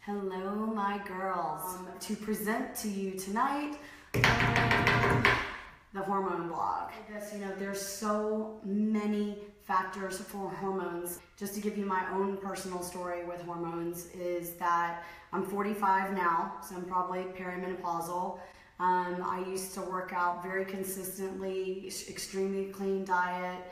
Hello, my girls. To present to you tonight, the hormone blog. There's so many factors for hormones. Just to give you my own personal story with hormones is that I'm 45 now, so I'm probably perimenopausal. I used to work out very consistently, extremely clean diet,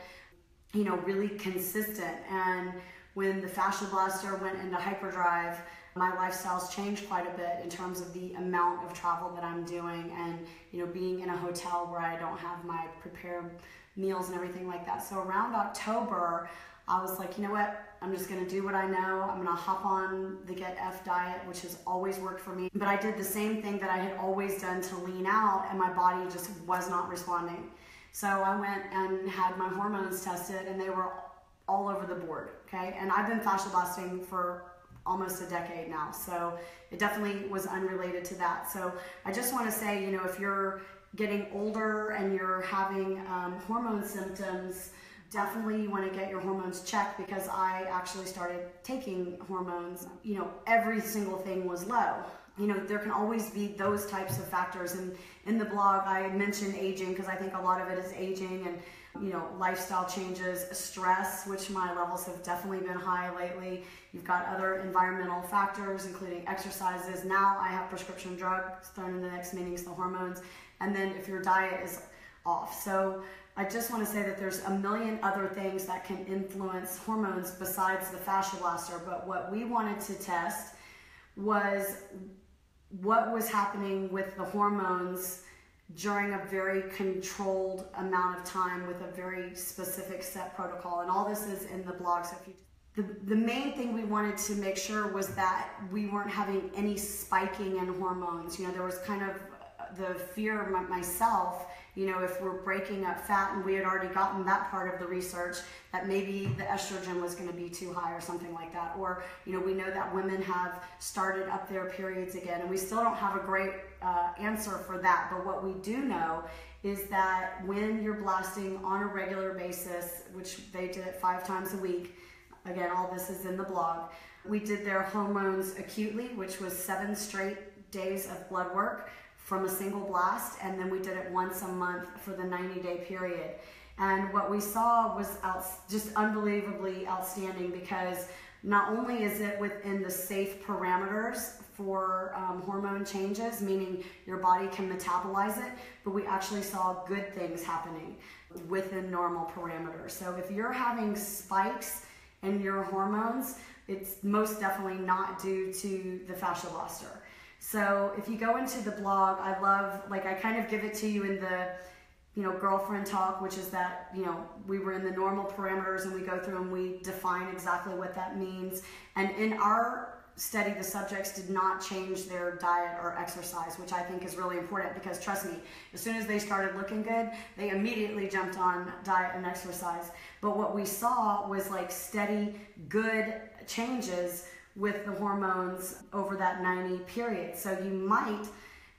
really consistent. And when the FasciaBlaster went into hyperdrive, my lifestyle's changed quite a bit in terms of the amount of travel that I'm doing and, being in a hotel where I don't have my prepared meals and everything like that. So around October, I was like, you know what? I'm just gonna do what I know. I'm gonna hop on the Get F diet, which has always worked for me. But I did the same thing that I had always done to lean out, and my body just was not responding. So I went and had my hormones tested, and they were all over the board, okay? And I've been FasciaBlasting for almost a decade now, so it definitely was unrelated to that. So I just want to say, if you're getting older and you're having hormone symptoms, definitely you want to get your hormones checked, because I actually started taking hormones. Every single thing was low. There can always be those types of factors. And in the blog, I mentioned aging, because I think a lot of it is aging and lifestyle changes, stress, which my levels have definitely been high lately. You've got other environmental factors, including exercises. Now I have prescription drugs thrown in the next meetings, the hormones, and then if your diet is off. So I just want to say that there's a million other things that can influence hormones besides the FasciaBlaster, but what we wanted to test was what was happening with the hormones during a very controlled amount of time with a very specific set protocol. And all this is in the blog. So the main thing we wanted to make sure was that we weren't having any spiking in hormones. There was kind of the fear myself, if we're breaking up fat, and we had already gotten that part of the research, that maybe the estrogen was going to be too high or something like that. Or, we know that women have started up their periods again, and we still don't have a great answer for that. But what we do know is that when you're blasting on a regular basis, which they did it 5 times a week, again, all this is in the blog, we did their hormones acutely, which was 7 straight days of blood work from a single blast, and then we did it once a month for the 90-day period. And what we saw was just unbelievably outstanding, because not only is it within the safe parameters for hormone changes, meaning your body can metabolize it, but we actually saw good things happening within normal parameters. So if you're having spikes in your hormones, it's most definitely not due to the FasciaBlaster. So if you go into the blog, I kind of give it to you in the, girlfriend talk, which is that, we were in the normal parameters, and we go through and we define exactly what that means. And in our study, the subjects did not change their diet or exercise, which I think is really important, because trust me, as soon as they started looking good, they immediately jumped on diet and exercise. But what we saw was steady, good changes with the hormones over that 90 period. So you might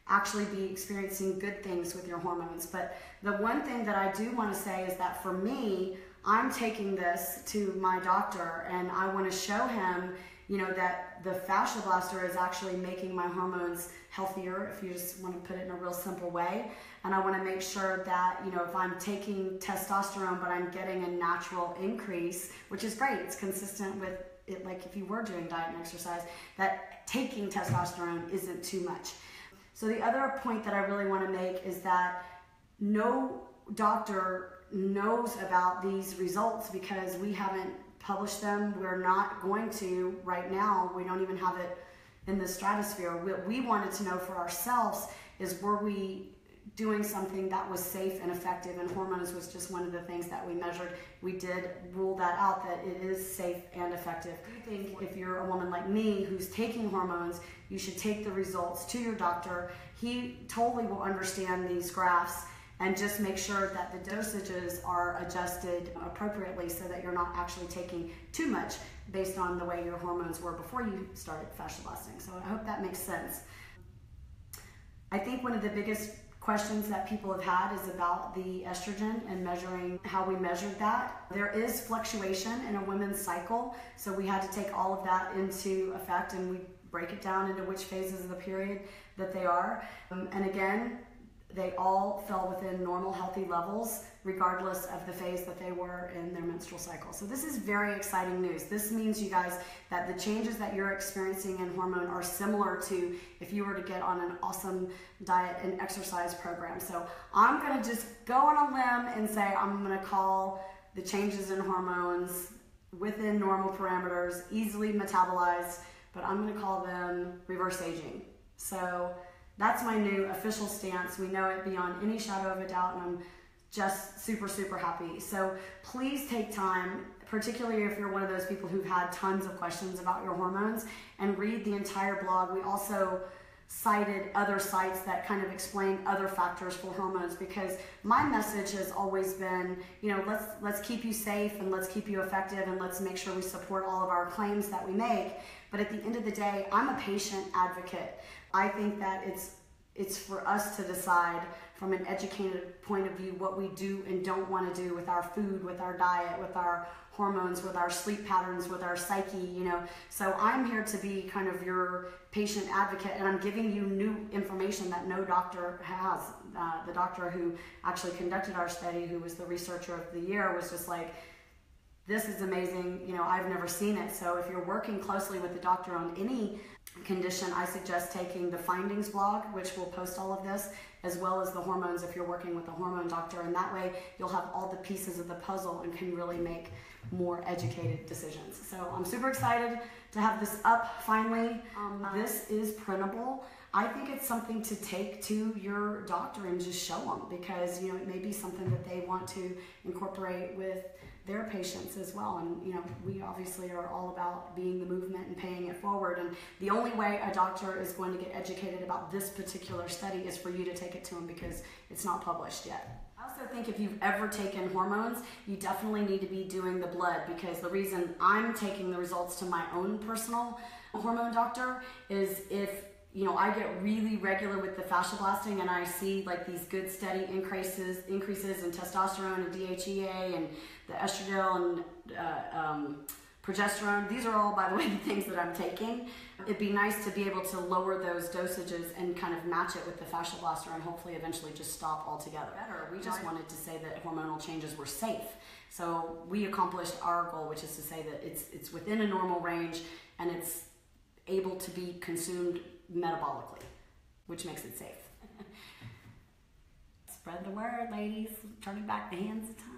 actually be experiencing good things with your hormones. But the one thing that I do want to say is that for me, I'm taking this to my doctor, and I want to show him, that the FasciaBlaster is actually making my hormones healthier, if you just want to put it in a real simple way. And I want to make sure that, if I'm taking testosterone, but I'm getting a natural increase, which is great, it's consistent with it, like if you were doing diet and exercise, that taking testosterone isn't too much. So the other point that I really want to make is that no doctor knows about these results, because we haven't published them. We're not going to right now. We don't even have it in the stratosphere. What we wanted to know for ourselves is, were we doing something that was safe and effective? And hormones was just one of the things that we measured. We did rule that out, that it is safe and effective. I think if you're a woman like me who's taking hormones, you should take the results to your doctor. He totally will understand these graphs, and just make sure that the dosages are adjusted appropriately, so that you're not actually taking too much based on the way your hormones were before you started FasciaBlasting. So I hope that makes sense. I think one of the biggest questions that people have had is about the estrogen and measuring how we measured that. There is fluctuation in a woman's cycle, so we had to take all of that into effect, and we break it down into which phases of the period that they are. And again, they all fell within normal, healthy levels, regardless of the phase that they were in their menstrual cycle. So this is very exciting news. This means, you guys, that the changes that you're experiencing in hormone are similar to if you were to get on an awesome diet and exercise program. So I'm gonna just go on a limb and say I'm gonna call the changes in hormones within normal parameters, easily metabolized, but I'm gonna call them reverse aging. So that's my new official stance. We know it beyond any shadow of a doubt, and I'm just super, super happy. So please take time, particularly if you're one of those people who've had tons of questions about your hormones, and read the entire blog. We also cited other sites that kind of explain other factors for hormones, because my message has always been, you know, let's keep you safe and let's keep you effective and let's make sure we support all of our claims that we make. But at the end of the day, I'm a patient advocate. I think that it's for us to decide from an educated point of view what we do and don't want to do with our food, with our diet, with our hormones, with our sleep patterns, with our psyche, you know. So I'm here to be kind of your patient advocate, and I'm giving you new information that no doctor has. The doctor who actually conducted our study, who was the researcher of the year, was just like, this is amazing, you know, I've never seen it. So if you're working closely with the doctor on any condition, I suggest taking the findings blog, which will post all of this, as well as the hormones if you're working with a hormone doctor, and that way you'll have all the pieces of the puzzle and can really make more educated decisions. So I'm super excited to have this up finally. This is printable. I think it's something to take to your doctor and just show them, because, you know, it may be something that they want to incorporate with their patients as well. And, you know, we obviously are all about being the movement and paying it forward. And the only way a doctor is going to get educated about this particular study is for you to take it to them, because it's not published yet. I also think if you've ever taken hormones, you definitely need to be doing the blood, because the reason I'm taking the results to my own personal hormone doctor is if, you know, I get really regular with the FasciaBlasting and I see like these good steady increases in testosterone and DHEA and the estradiol and progesterone. These are all, by the way, the things that I'm taking. It'd be nice to be able to lower those dosages and kind of match it with the FasciaBlaster and hopefully eventually just stop altogether. We just wanted to say that hormonal changes were safe. So we accomplished our goal, which is to say that it's within a normal range and it's able to be consumed metabolically, which makes it safe. Spread the word, ladies. Turning back the hands of time.